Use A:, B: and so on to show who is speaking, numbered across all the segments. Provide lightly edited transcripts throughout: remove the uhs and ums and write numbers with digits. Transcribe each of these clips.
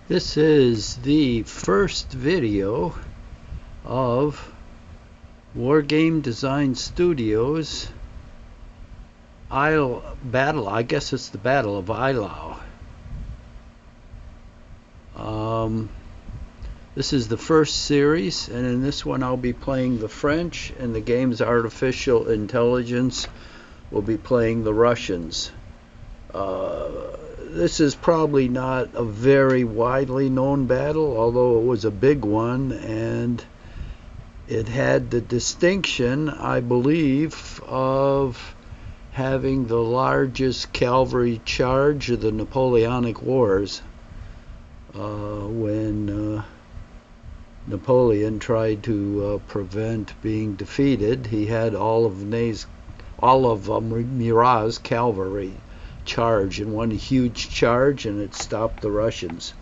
A: This is the first video of Wargame Design Studios Battle. I guess it's the Battle of Eylau. This is the first series, and in this one I'll be playing the French, and the game's artificial intelligence will be playing the Russians. This is probably not a very widely known battle, although it was a big one, and it had the distinction, I believe, of having the largest cavalry charge of the Napoleonic Wars, when Napoleon tried to prevent being defeated. He had all of Murat's cavalry charge in one huge charge, and it stopped the Russians.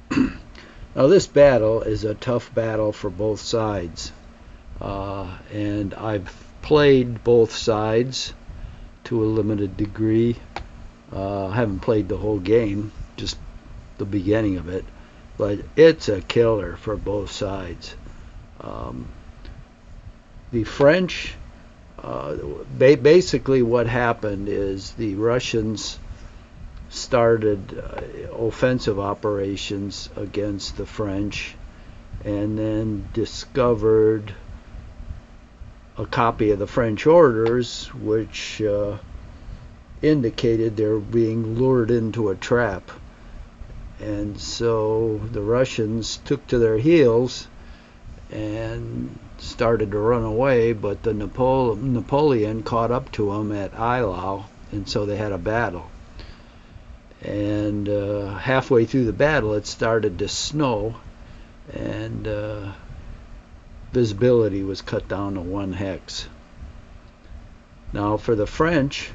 A: Now this battle is a tough battle for both sides, and I've played both sides to a limited degree. I haven't played the whole game, just the beginning of it, but it's a killer for both sides. The French, basically what happened is the Russians started offensive operations against the French, and then discovered a copy of the French orders which indicated they were being lured into a trap. And so the Russians took to their heels and started to run away, but the Napoleon caught up to them at Eylau, and so they had a battle. And halfway through the battle it started to snow, and visibility was cut down to 1 hex. Now for the French,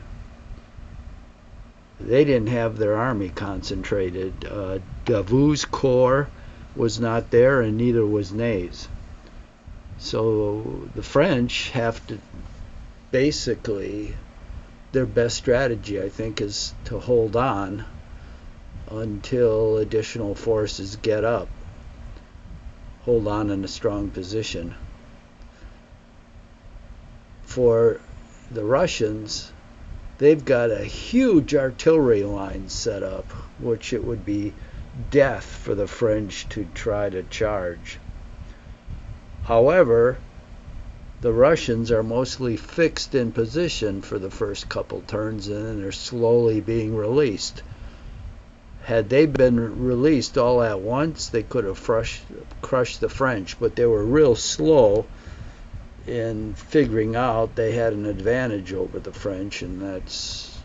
A: they didn't have their army concentrated. Davout's corps was not there, and neither was Ney's. So the French have to basically, their best strategy, I think, is to hold on until additional forces get up. Hold on in a strong position. For the Russians, they've got a huge artillery line set up, which it would be death for the French to try to charge. However, the Russians are mostly fixed in position for the first couple turns, and then they're slowly being released. Had they been released all at once, they could have crushed the French, but they were real slow in figuring out they had an advantage over the French, and that's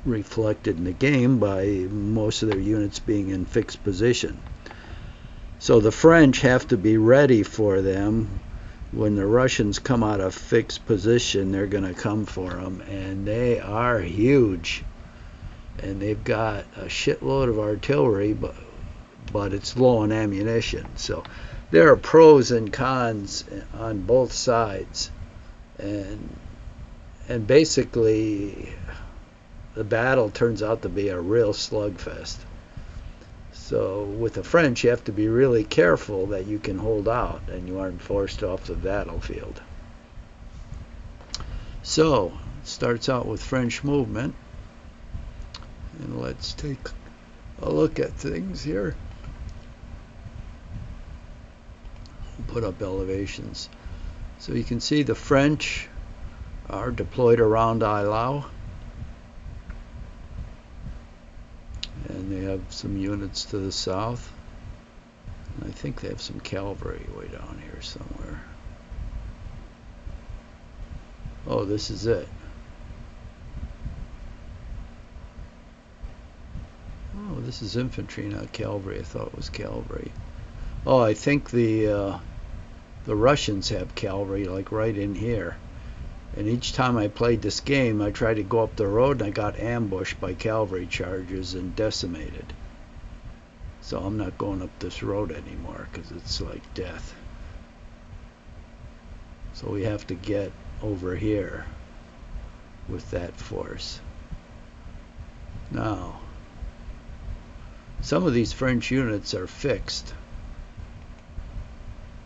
A: reflected in the game by most of their units being in fixed position. So the French have to be ready for them. When the Russians come out of fixed position, they're going to come for them, and they are huge. And they've got a shitload of artillery, but it's low on ammunition. So there are pros and cons on both sides, and basically the battle turns out to be a real slugfest. So with the French, you have to be really careful that you can hold out and you aren't forced off the battlefield. So it starts out with French movement, and let's take a look at things here. Put up elevations. So you can see the French are deployed around Eylau, and they have some units to the south. And I think they have some cavalry way down here somewhere. Oh, this is it. Oh, this is infantry, not cavalry. I thought it was cavalry. Oh, I think the Russians have cavalry, like right in here. And each time I played this game, I tried to go up the road, and I got ambushed by cavalry charges and decimated. So I'm not going up this road anymore, because it's like death. So we have to get over here with that force. Now, Some of these French units are fixed.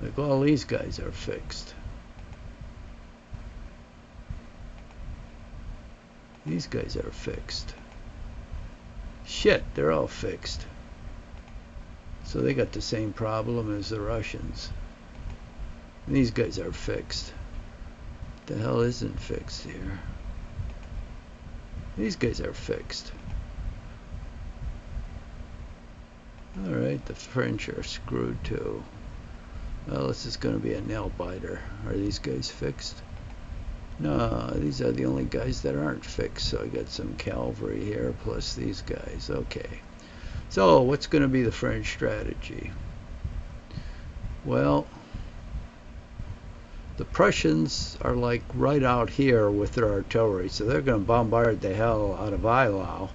A: Like all these guys are fixed. These guys are fixed. Shit, they're all fixed. So they got the same problem as the Russians. And these guys are fixed. What the hell isn't fixed here? These guys are fixed. Alright, the French are screwed too. Well, this is going to be a nail biter. Are these guys fixed? No, these are the only guys that aren't fixed. So I got some cavalry here plus these guys. Okay. So what's going to be the French strategy? Well, the Prussians are like right out here with their artillery. So they're going to bombard the hell out of Eylau,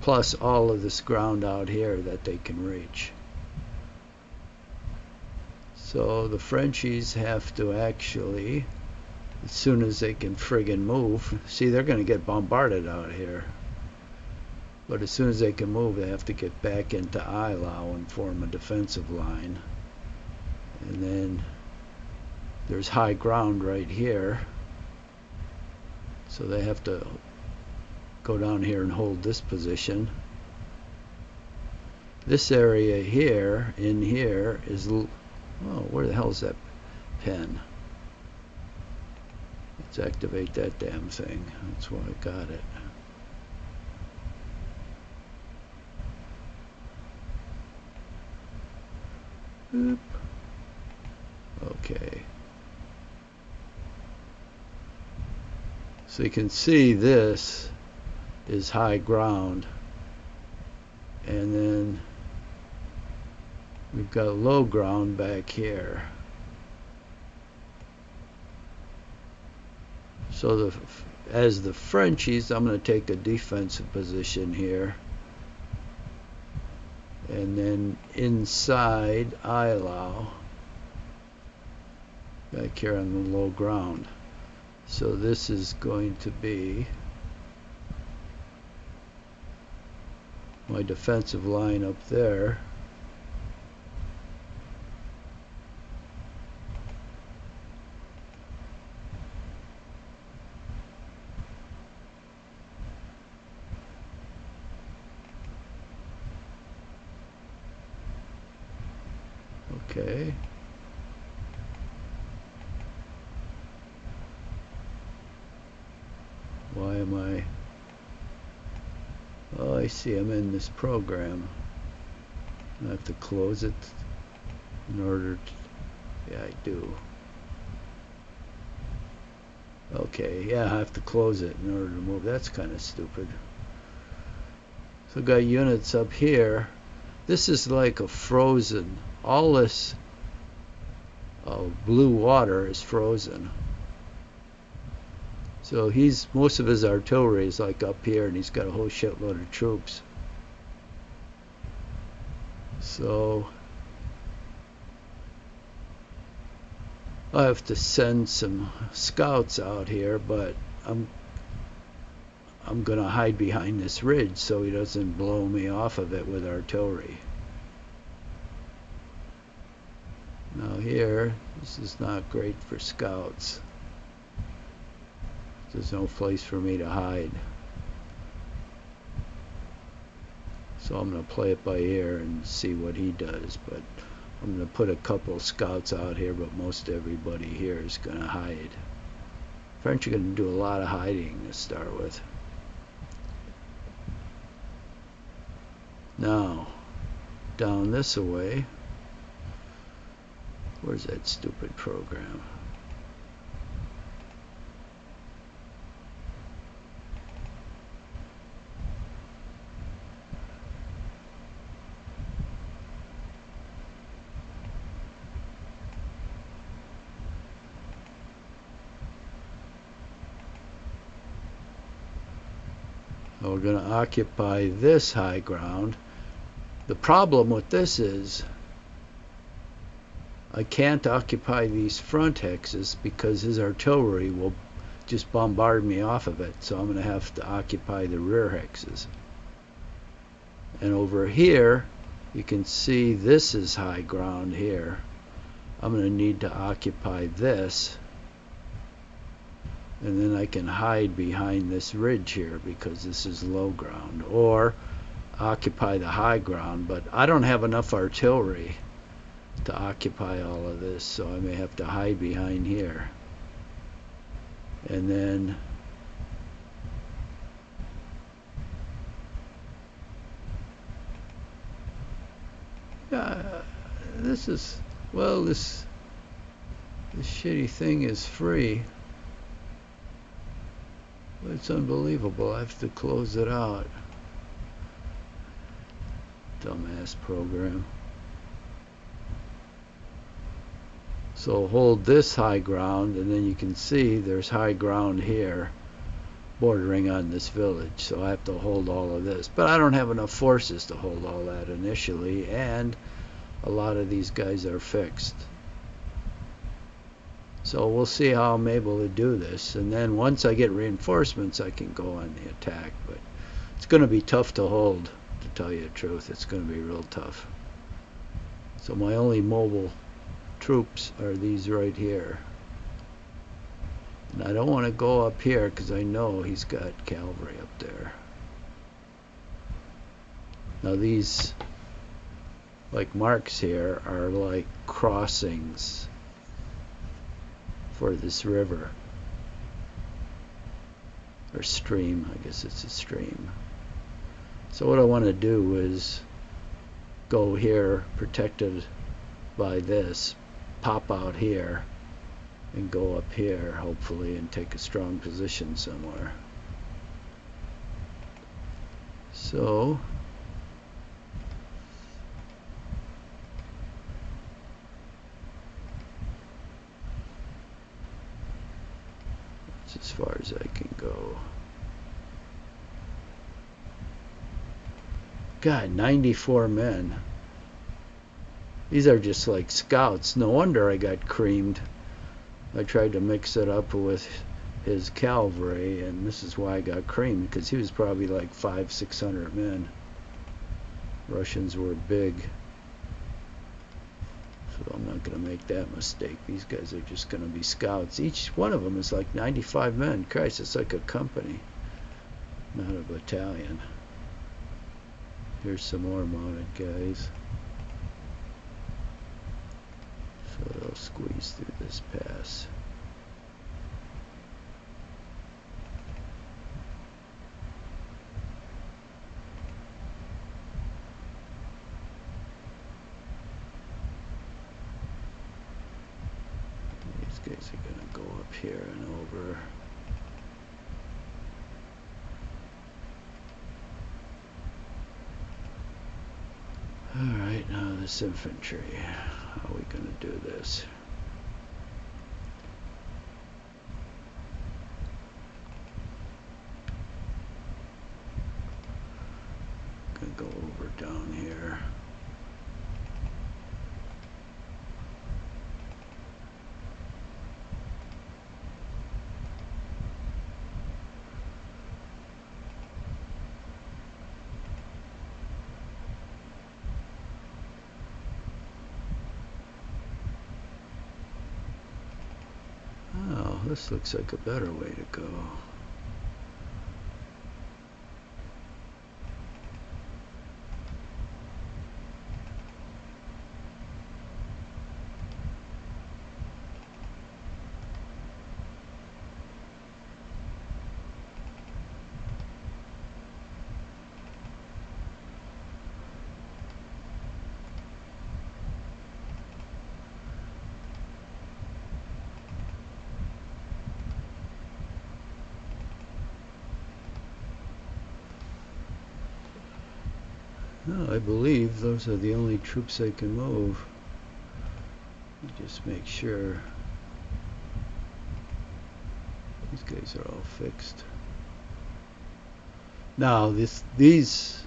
A: plus all of this ground out here that they can reach. So the Frenchies have to actually, as soon as they can friggin' move, see, they're going to get bombarded out here. But as soon as they can move, they have to get back into Eylau and form a defensive line. And then there's high ground right here. So they have to go down here and hold this position. This area here, in here, is... Oh, where the hell is that pen? Let's activate that damn thing. That's why I got it. Oop. Okay. So you can see this is high ground. And then we've got low ground back here. So as the Frenchies, I'm going to take a defensive position here. And then inside Eylau, back here on the low ground. So this is going to be my defensive line up there. Okay. Why am I... Oh, I see, I'm in this program. I have to close it in order to... Yeah, I do. Okay, yeah, I have to close it in order to move. That's kind of stupid. So I've got units up here. This is like a frozen... All this blue water is frozen. So most of his artillery is like up here, and he's got a whole shitload of troops. So I have to send some scouts out here, but I'm gonna hide behind this ridge so he doesn't blow me off of it with artillery. Now here, this is not great for scouts. There's no place for me to hide. So I'm going to play it by ear and see what he does. But I'm going to put a couple scouts out here, but most everybody here is going to hide. French are going to do a lot of hiding to start with. Now, down this way. Where's that stupid program? So we're going to occupy this high ground. The problem with this is I can't occupy these front hexes because his artillery will just bombard me off of it. So I'm going to have to occupy the rear hexes. And over here, you can see this is high ground here. I'm going to need to occupy this. And then I can hide behind this ridge here because this is low ground. Or occupy the high ground. But I don't have enough artillery to occupy all of this, so I may have to hide behind here. And then this is, well, this shitty thing is free. It's unbelievable. I have to close it out. Dumbass program. So hold this high ground, and then you can see there's high ground here bordering on this village. So I have to hold all of this. But I don't have enough forces to hold all that initially, and a lot of these guys are fixed. So we'll see how I'm able to do this. And then once I get reinforcements, I can go on the attack. But it's going to be tough to hold, to tell you the truth. It's going to be real tough. So my only mobile troops are these right here. And I don't want to go up here because I know he's got cavalry up there. Now these, like marks here, are like crossings for this river. Or stream, I guess it's a stream. So what I want to do is go here, protected by this, pop out here, and go up here, hopefully, and take a strong position somewhere. So that's as far as I can go. God, 94 men. These are just like scouts. No wonder I got creamed. I tried to mix it up with his cavalry, and this is why I got creamed, because he was probably like 500-600 men. Russians were big. So I'm not going to make that mistake. These guys are just going to be scouts. Each one of them is like 95 men. Christ, it's like a company, not a battalion. Here's some more mounted guys. So they'll squeeze through this pass. These guys are going to go up here and over. Alright, now this infantry. How are we going to do this? Going to go over down here. This looks like a better way to go. No, I believe those are the only troops I can move. Just make sure these guys are all fixed. Now these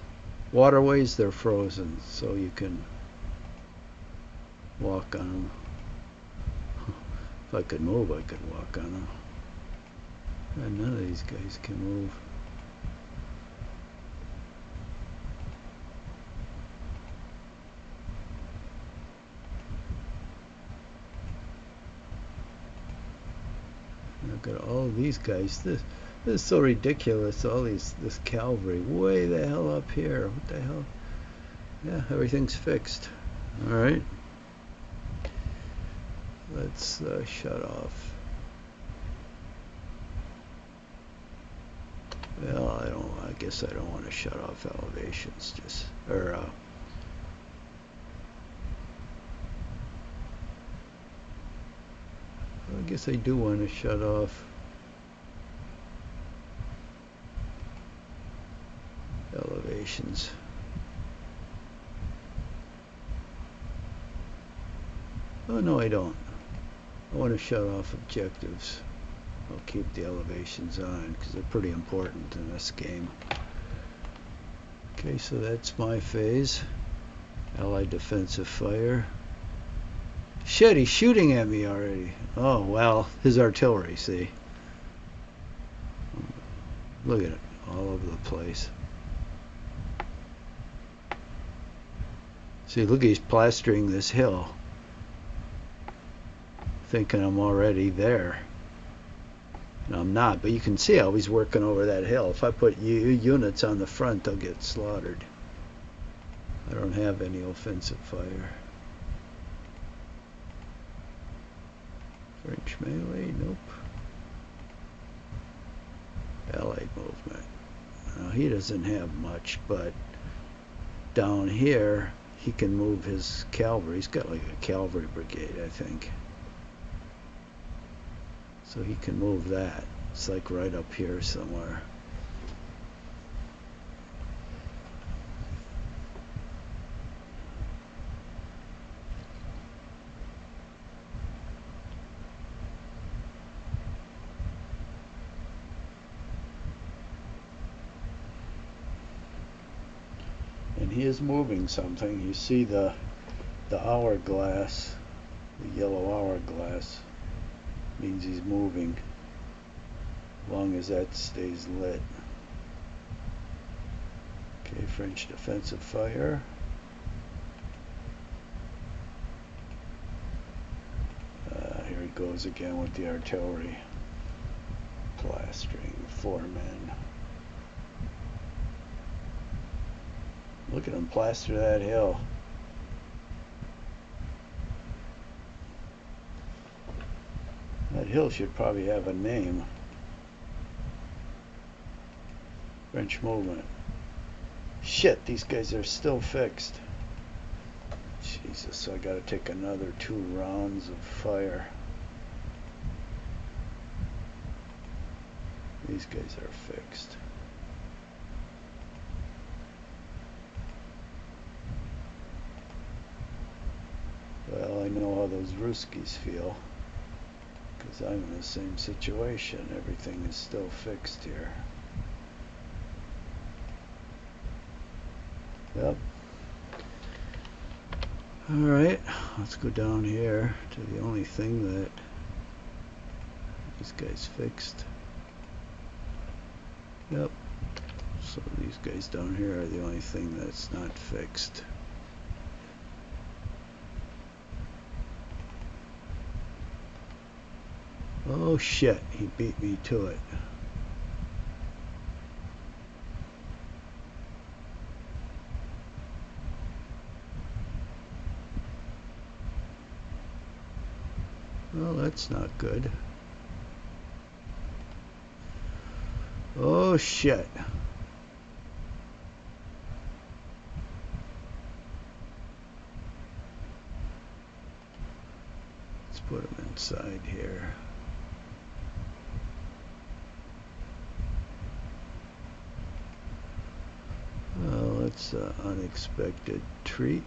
A: waterways, they're frozen, so you can walk on them. If I could move, I could walk on them. And none of these guys can move. Look at all of these guys. This is so ridiculous. All this cavalry way the hell up here. What the hell? Yeah, everything's fixed. All right. Let's shut off. Well, I guess I don't want to shut off elevations. I guess I do want to shut off elevations. Oh, no, I don't. I want to shut off objectives. I'll keep the elevations on because they're pretty important in this game. Okay, so that's my phase. Allied defensive fire. Shit, he's shooting at me already. Oh, well, his artillery, see? Look at it, all over the place. See, look, he's plastering this hill. Thinking I'm already there. No, I'm not, but you can see how he's working over that hill. If I put units on the front, they'll get slaughtered. I don't have any offensive fire. French melee, nope. Allied movement. Now, he doesn't have much, but down here, he can move his cavalry. He's got like a cavalry brigade, I think. So he can move that. It's like right up here somewhere. And he is moving something. You see the hourglass, the yellow hourglass. Means he's moving, as long as that stays lit. Okay, French defensive fire. Here he goes again with the artillery. Plastering, 4 men. Look at him plaster that hill. That hill should probably have a name. French movement. Shit, these guys are still fixed. Jesus, so I gotta take another 2 rounds of fire. These guys are fixed. Well, I know how those Ruskies feel. Because I'm in the same situation. Everything is still fixed here. Yep. Alright, let's go down here to the only thing that this guy's fixed. Yep. So these guys down here are the only thing that's not fixed. Oh shit, he beat me to it. Well, that's not good. Oh shit. Let's put him inside here. That's an unexpected treat.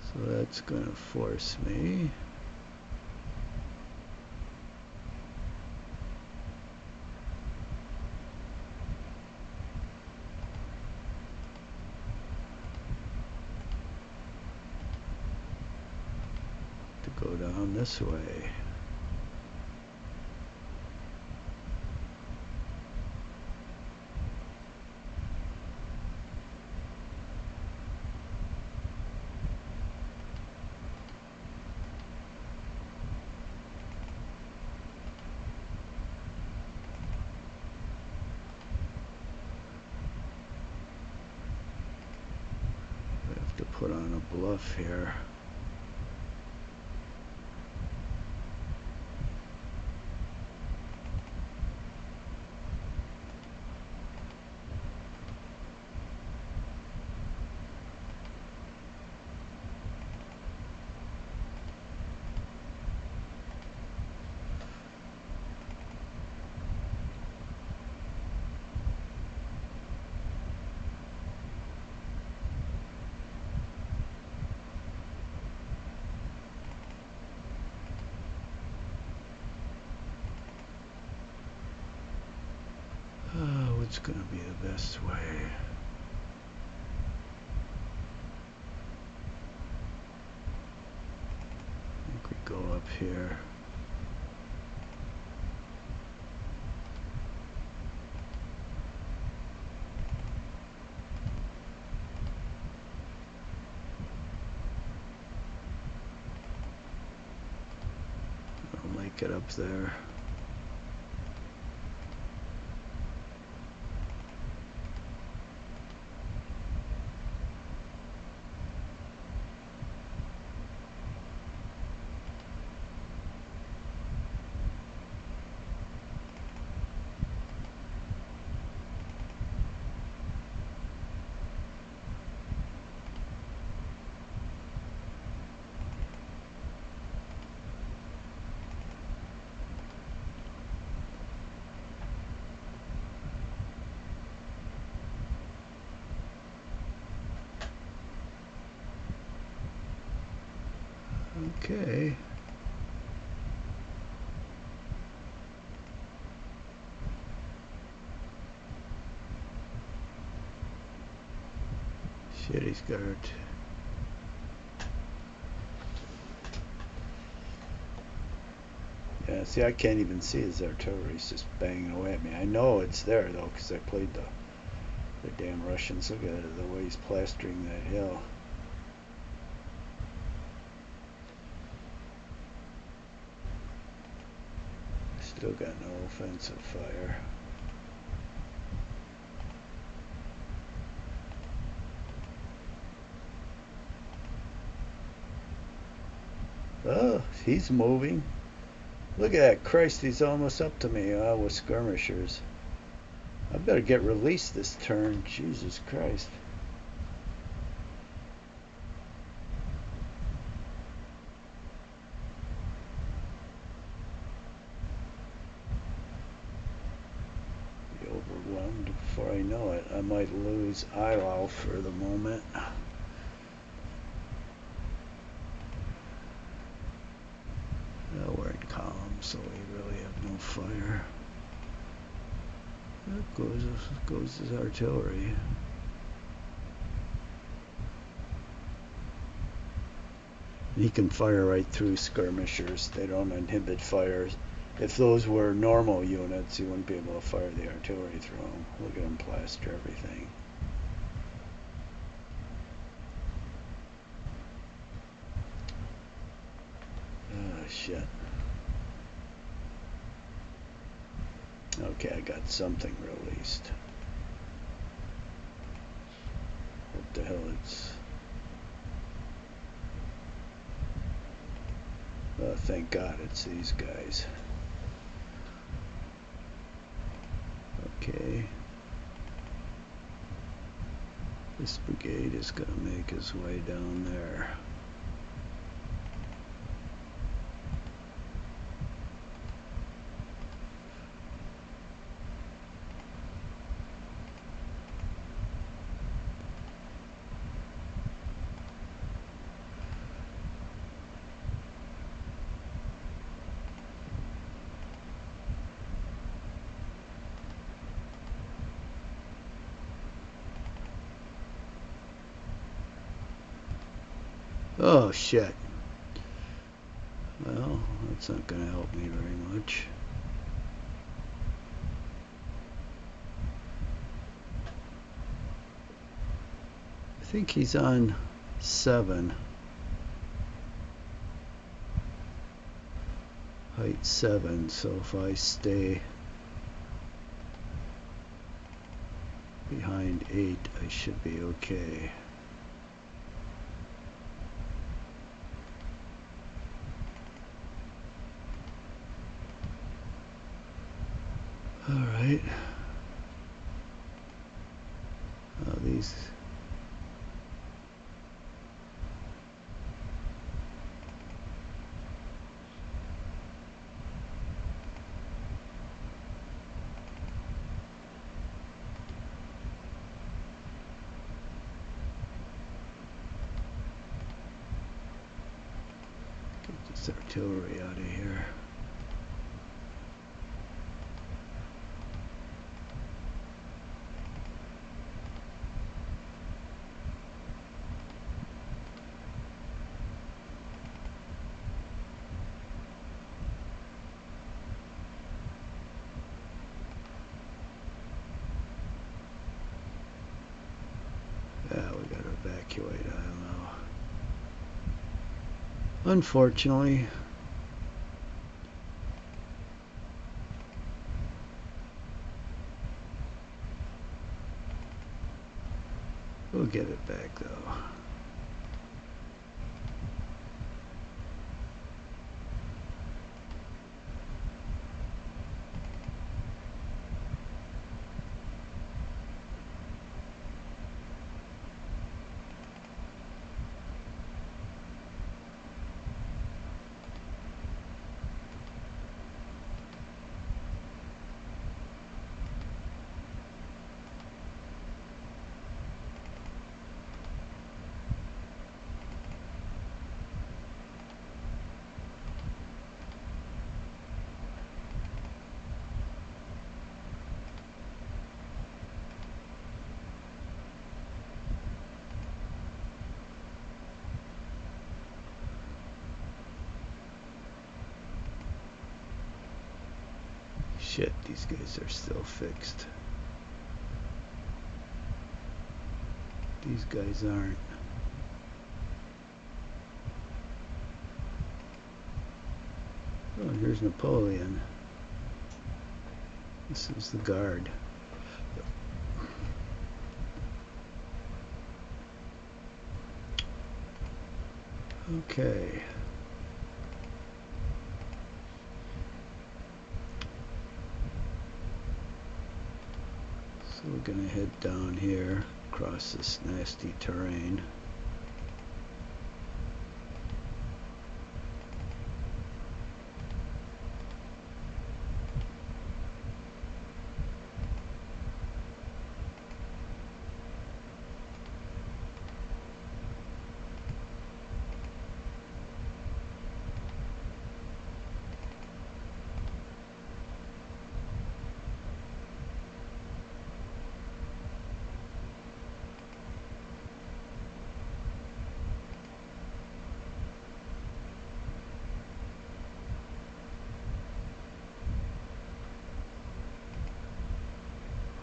A: So that's going to force me. To go down this way. bluff here. What's going to be the best way? I think we go up here. I'll make it up there. Okay. Shit, he's got it. Yeah, see, I can't even see his artillery. He's just banging away at me. I know it's there, though, because I played the damn Russians. Look at it, the way he's plastering that hill. Still got no offensive fire. Oh, he's moving. Look at that. Christ, he's almost up to me with skirmishers. I better get released this turn. Jesus Christ. Be overwhelmed before I know it. I might lose Eylau for the moment. Well, we're in column, so we really have no fire. There goes his artillery. He can fire right through skirmishers. They don't inhibit fires. If those were normal units, you wouldn't be able to fire the artillery through them. Look at him plaster everything. Oh, shit. Okay, I got something released. What the hell it's... Oh, thank God it's these guys. Okay. This brigade is going to make his way down there. Oh, shit. Well, that's not going to help me very much. I think he's on 7. Height 7, so if I stay behind 8, I should be okay. right. These. Get this artillery out of here. Yeah, we gotta evacuate Eylau. Unfortunately. We'll get it back though. Shit, these guys are still fixed. These guys aren't. Oh, here's Napoleon. This is the guard. Okay. So we're gonna head down here across this nasty terrain.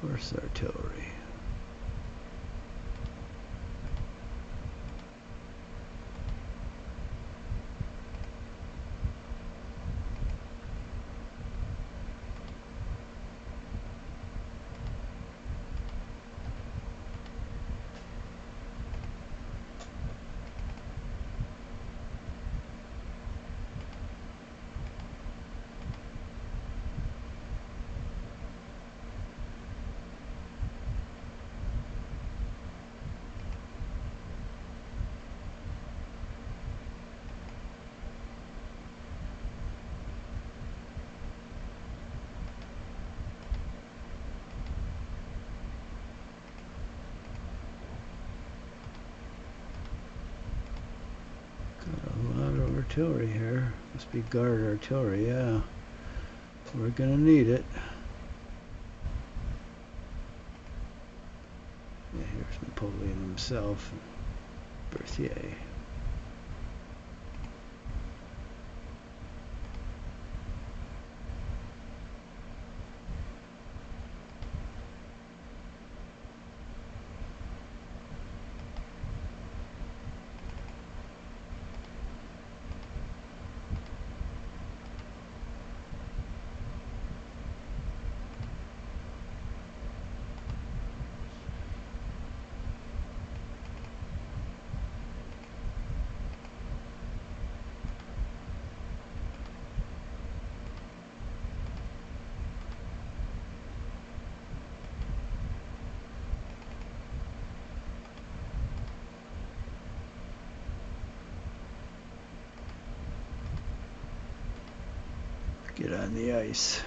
A: Horse artillery. Artillery here. Must be guard artillery, yeah. We're gonna need it. Yeah, here's Napoleon himself. Berthier. Get on the ice.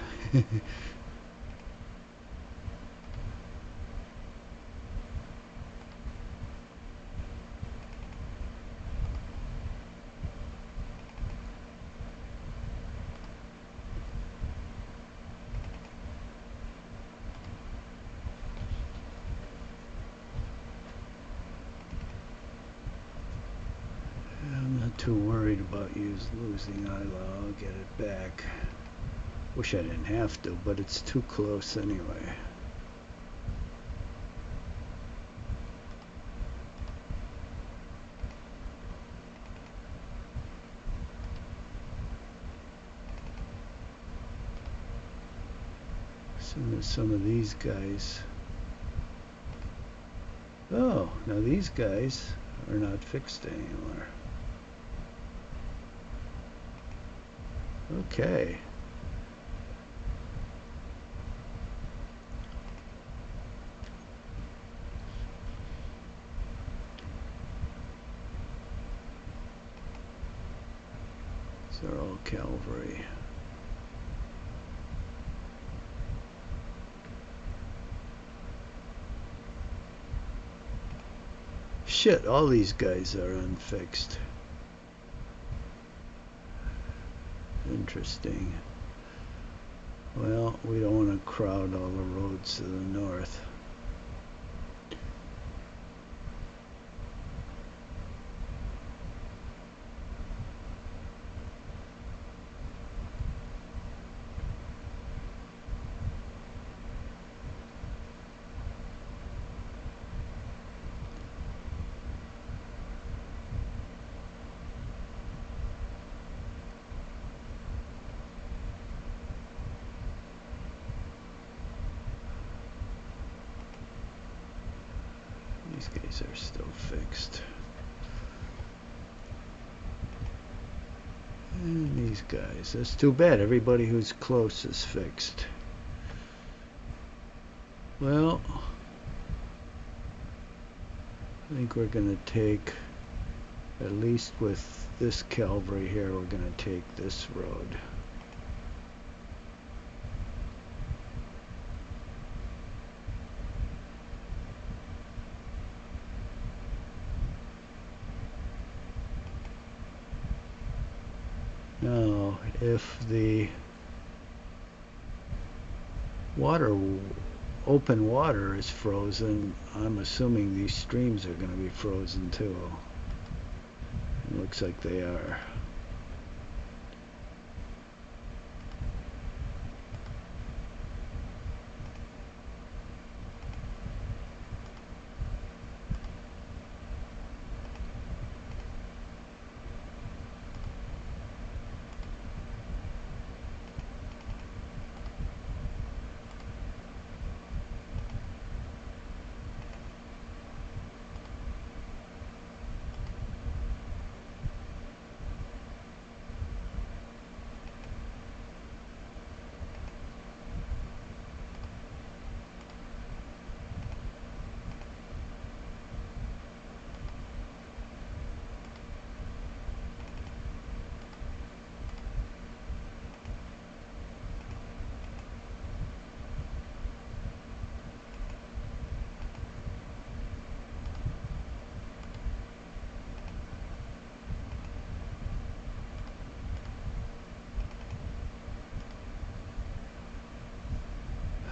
A: I'm not too worried about losing Eylau. I'll get it back. Wish I didn't have to, but it's too close anyway. Some of these guys. Oh, now these guys are not fixed anymore. Okay. These are all cavalry. Shit, all these guys are unfixed. Interesting. Well, we don't want to crowd all the roads to the north. These guys are still fixed. And these guys, that's too bad. Everybody who's close is fixed. Well, I think we're going to take, at least with this cavalry here, we're going to take this road. Now, if the open water is frozen, I'm assuming these streams are going to be frozen too. It looks like they are.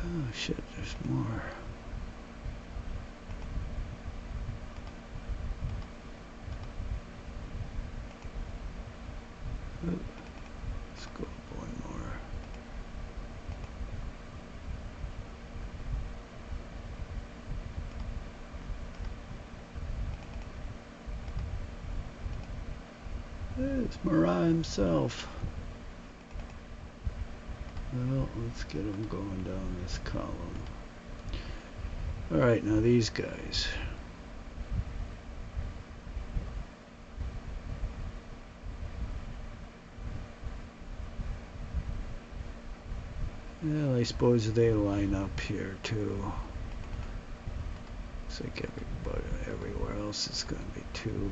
A: Oh shit, there's more. Ooh, let's go up one more. It's Marat himself. Well, let's get him going down this column. Alright, now these guys. Well, I suppose they line up here too. Looks like everywhere else is going to be two.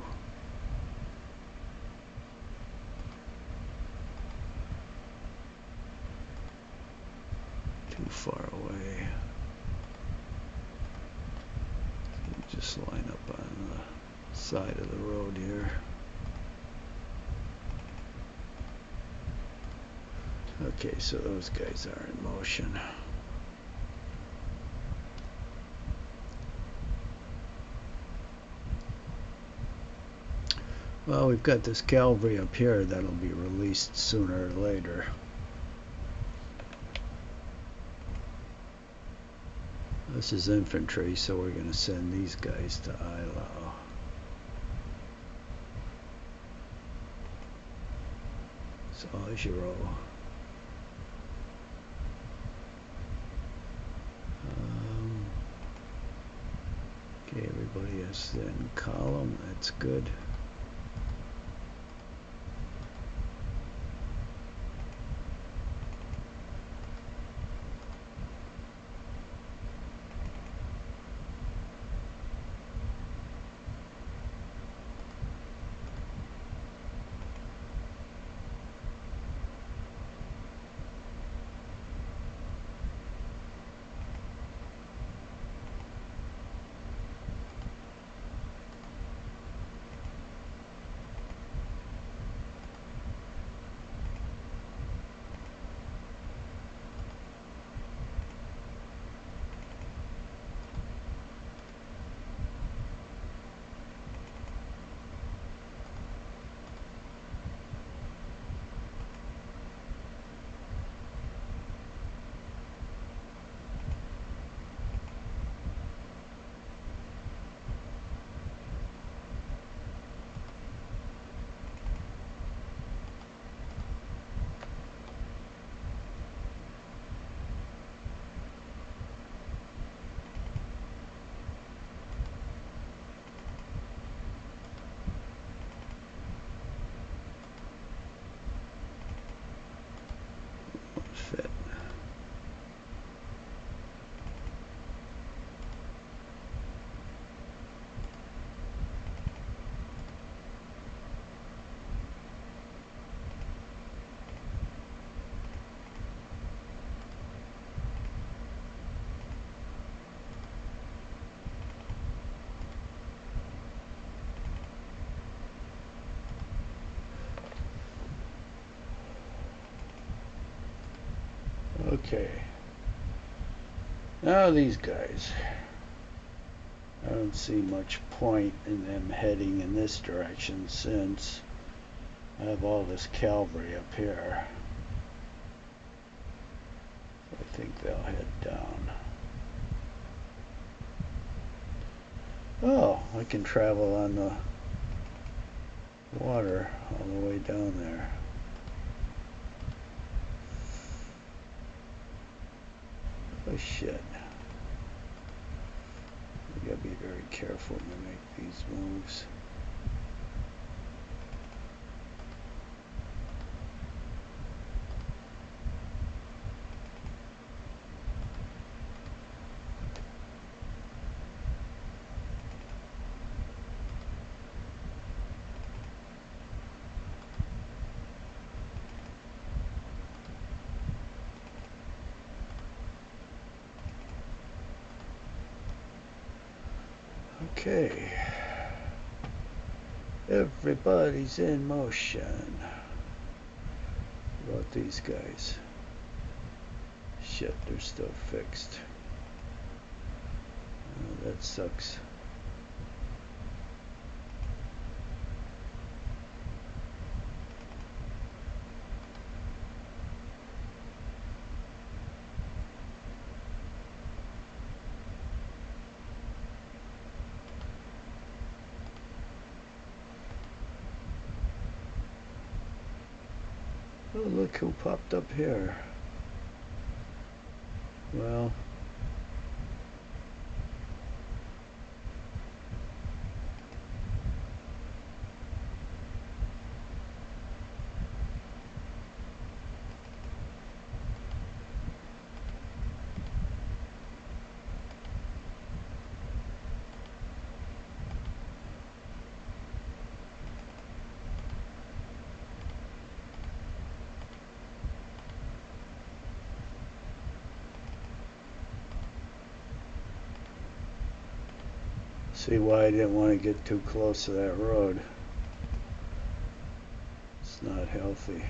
A: just line up on the side of the road here. Okay, so those guys are in motion. Well, we've got this cavalry up here that'll be released sooner or later. This is infantry, so we're going to send these guys to Eylau. So Giro. Okay, everybody is in column. That's good. Fit. Okay. Now these guys. I don't see much point in them heading in this direction since I have all this cavalry up here. I think they'll head down. Oh, I can travel on the water all the way down there. Oh shit. We gotta be very careful when we make these moves. Okay. Everybody's in motion. What about these guys? Shit, they're still fixed. Oh, that sucks. Oh, look who popped up here. Well, See why I didn't want to get too close to that road. It's not healthy.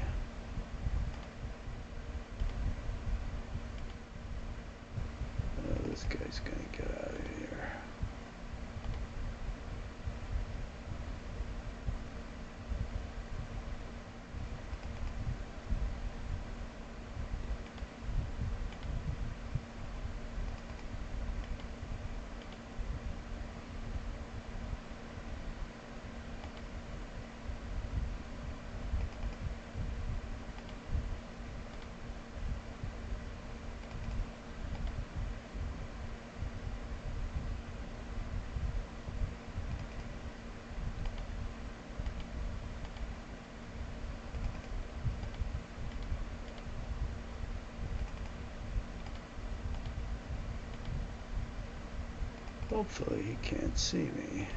A: Oh, this guy's gonna get out of here. Hopefully he can't see me.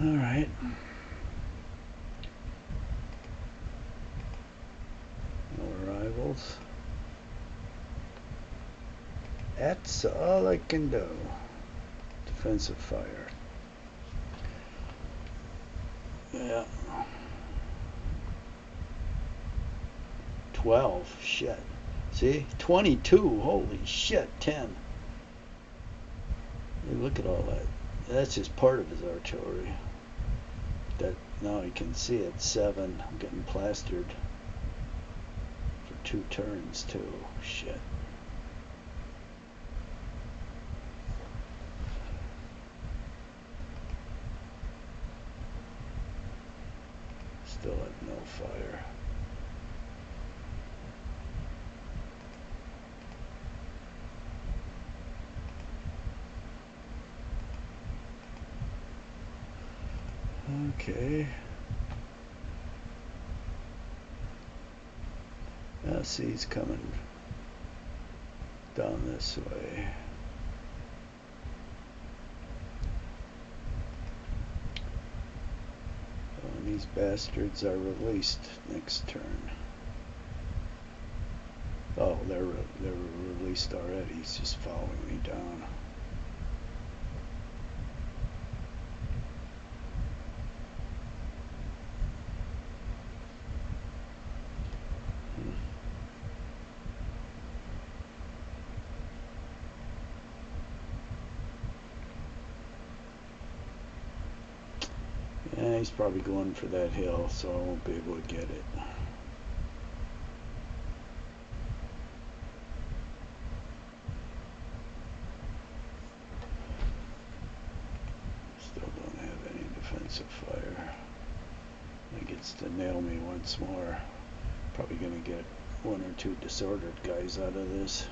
A: All right. No arrivals. That's all I can do. Defensive fire. Yeah. 12. Shit. See? 22. Holy shit. 10. Hey, look at all that. That's just part of his artillery. That now you can see it. 7. I'm getting plastered for 2 turns too. Shit. Still have no fire. Okay. Now see, he's coming down this way. Oh, and these bastards are released next turn. Oh, they're released already. He's just following me down. Yeah, he's probably going for that hill, so I won't be able to get it. Still don't have any defensive fire. He gets to nail me once more. Probably gonna get 1 or 2 disordered guys out of this.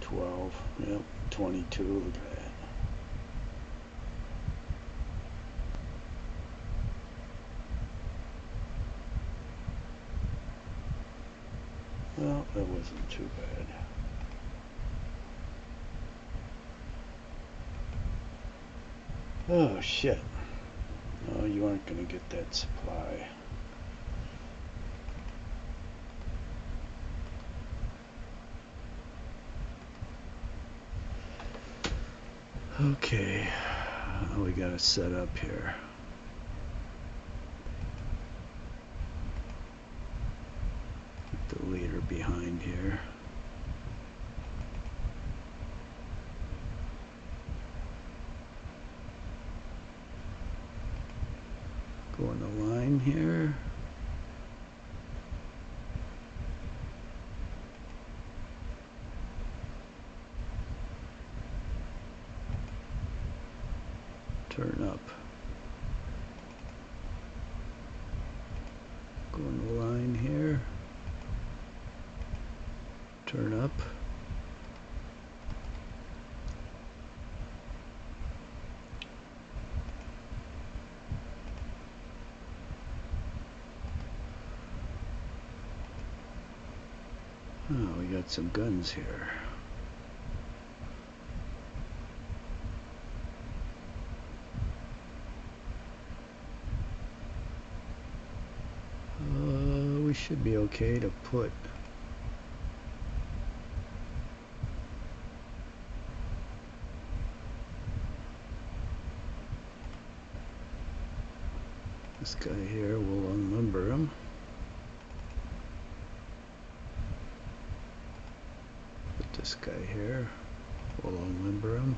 A: 12, yep, 22, look at that. Well, that wasn't too bad. Oh shit. No, you aren't gonna get that supply. Okay, we got to set up here. Get the leader behind here. Go on the line here. Turn up. Go on the line here. Turn up. Oh, we got some guns here. We should be okay to put This guy here, we'll unlimber him. Put this guy here, we'll unlimber him.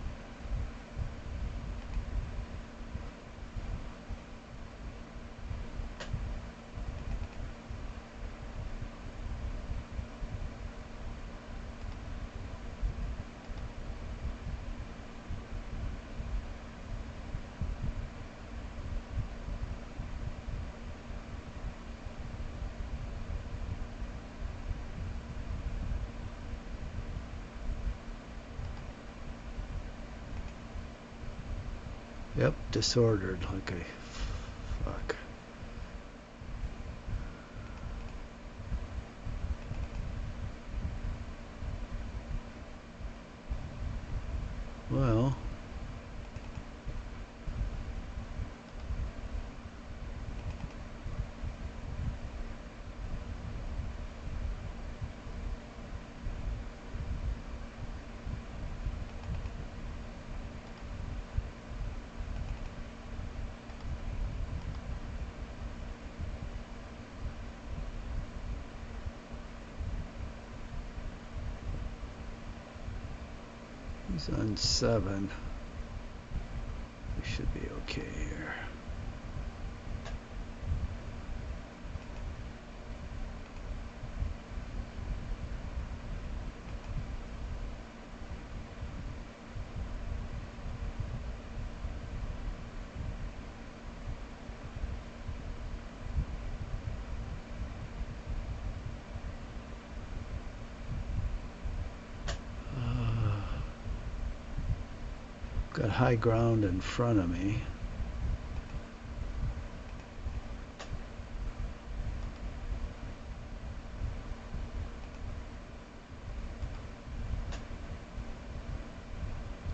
A: Yep, disordered. Okay, fuck. Well, he's on 7. We should be okay here. Got high ground in front of me.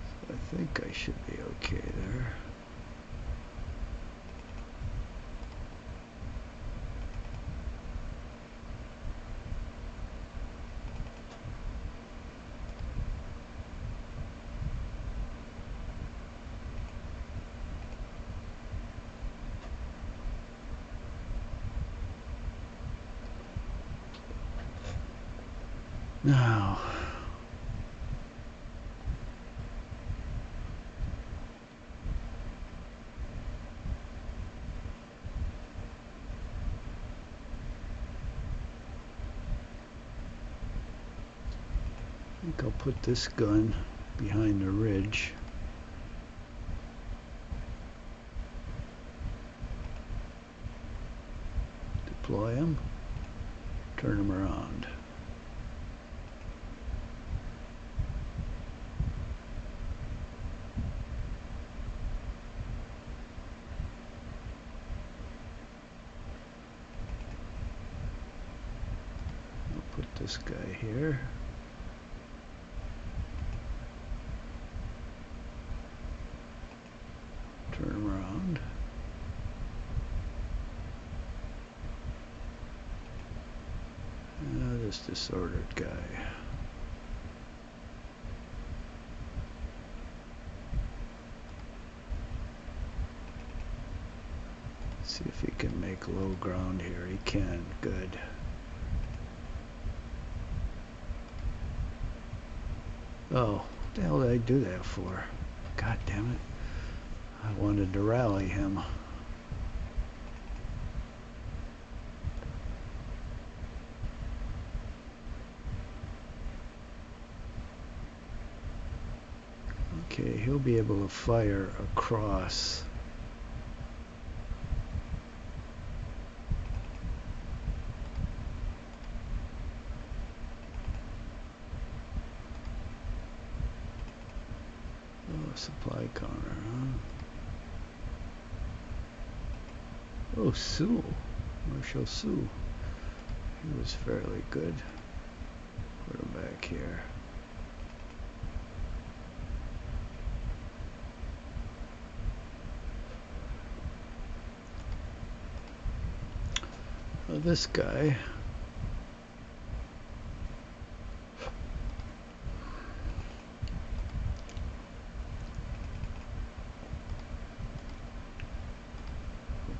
A: So I think I should be okay there. Now, I think I'll put this gun behind the ridge. Deploy him, turn him around. I'll put this guy here. Turn him around. This disordered guy. See if he can make low ground here. He can. Good. Oh, what the hell did I do that for? God damn it. I wanted to rally him. Okay, he'll be able to fire across. Oh, supply counter, huh? Oh, Sue. Marshal Sue. He was fairly good. Put him back here. This guy,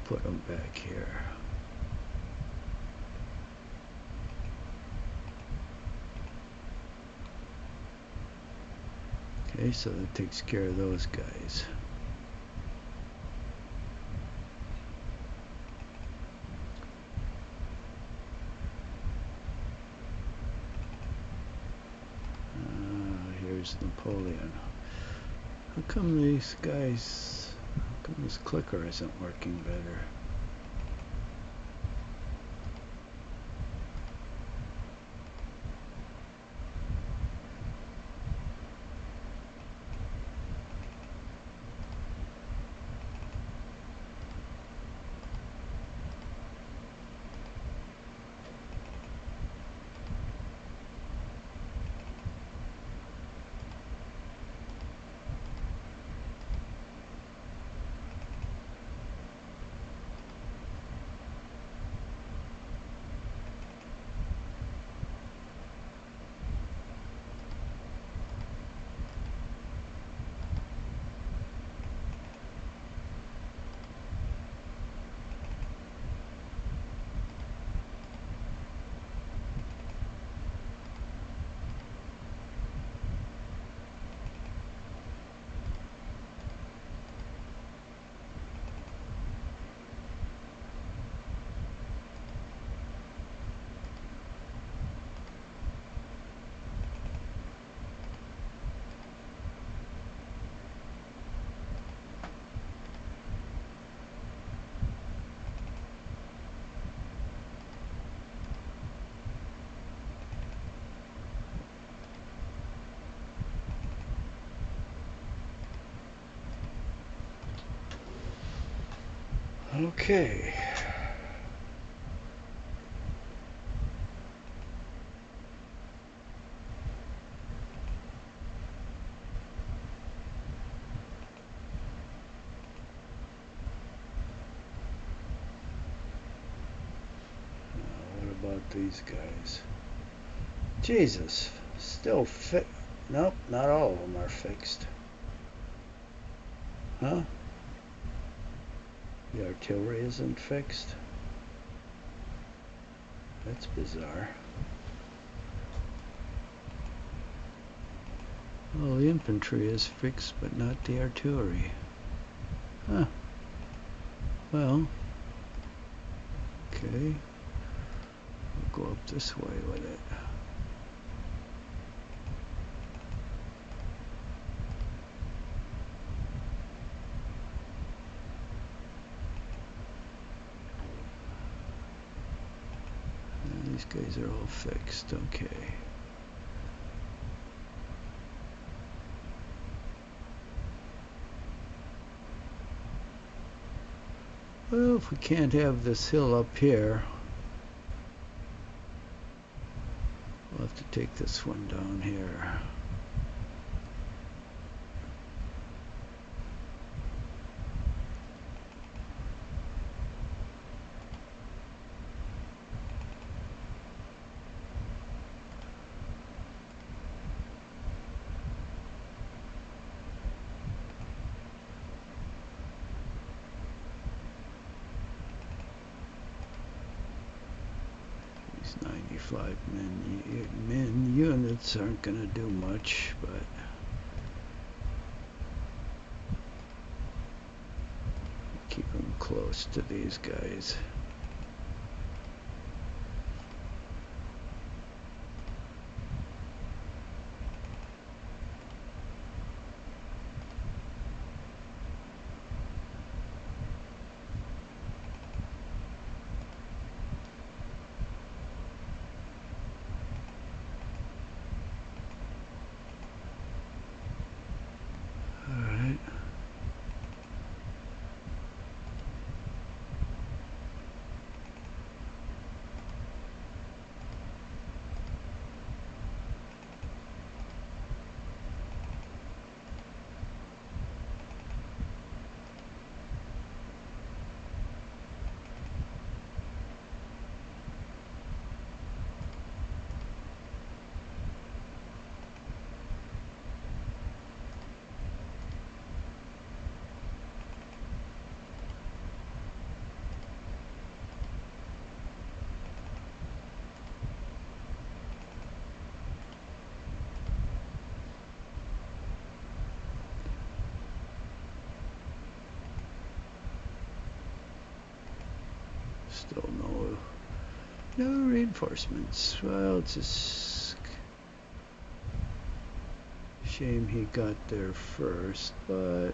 A: put them back here. Okay, so that takes care of those guys. Here's Napoleon. How come these guys, how come this clicker isn't working better? Okay. What about these guys? Jesus, still fit. Nope, not all of them are fixed. Huh? The artillery isn't fixed? That's bizarre. Well, the infantry is fixed, but not the artillery. Huh. Well, okay. We'll go up this way with it. These guys are all fixed, okay. Well, if we can't have this hill up here, we'll have to take this one down here. These 95 men units aren't going to do much, but keep them close to these guys. Still no reinforcements. Well, it's a shame he got there first, but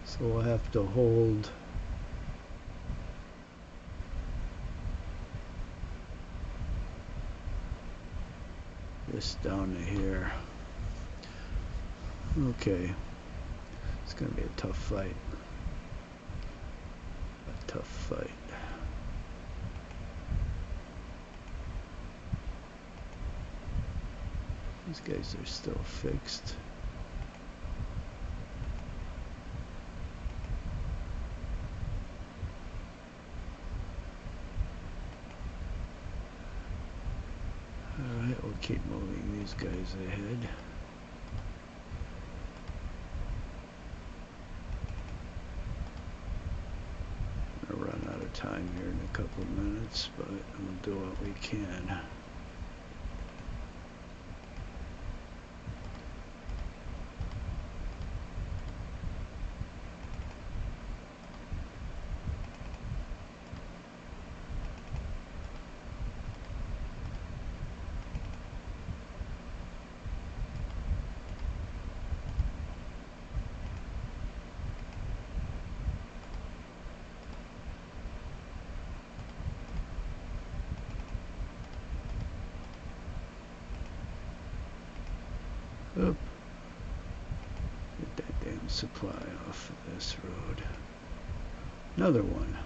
A: so we'll have to hold this down to here. Okay, it's gonna be a tough fight. A tough fight. These guys are still fixed. Alright, we'll keep moving these guys ahead. We're gonna run out of time here in a couple of minutes, but we'll do what we can. Oop. Get that damn supply off of this road. Another one.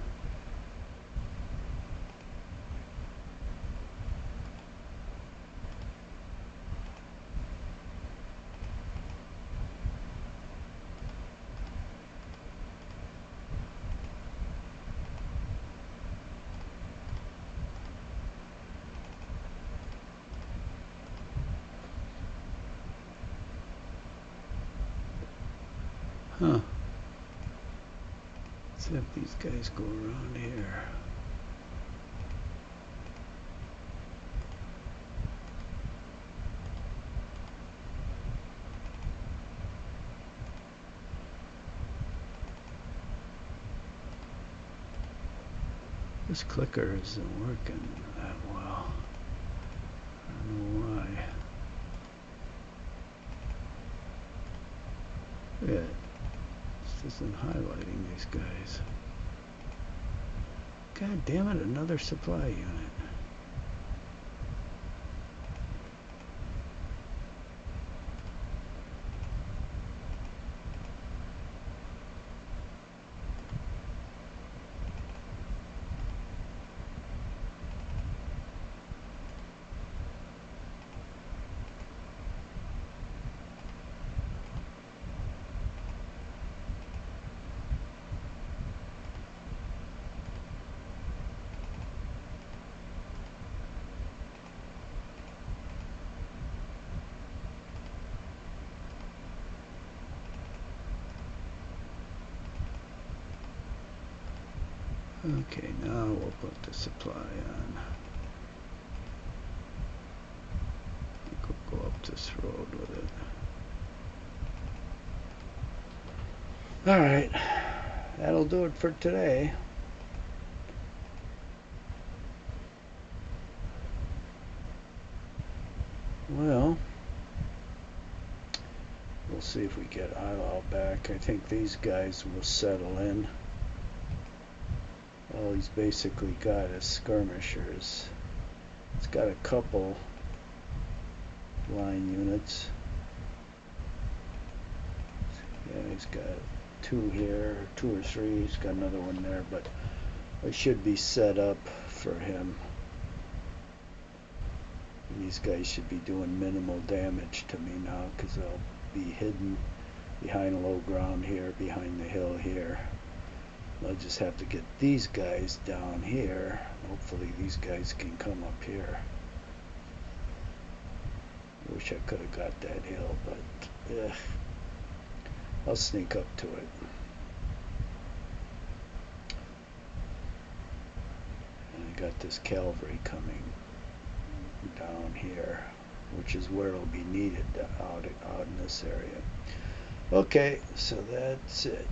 A: Huh. Let's see if these guys go around here. This clicker isn't working that well. I don't know why. Yeah. This isn't highlighting these guys. God damn it, another supply unit. Okay, now we'll put the supply on. I think we'll go up this road with it. Alright, that'll do it for today. Well, we'll see if we get Eylau back. I think these guys will settle in. All he's basically got is skirmishers. It's got a couple line units. Yeah, he's got two here, two or three. He's got another one there, but I should be set up for him. And these guys should be doing minimal damage to me now because I'll be hidden behind low ground here, behind the hill here. I'll just have to get these guys down here. Hopefully these guys can come up here. I wish I could have got that hill, but I'll sneak up to it. And I got this cavalry coming down here. which is where it'll be needed out in this area. Okay, so that's it.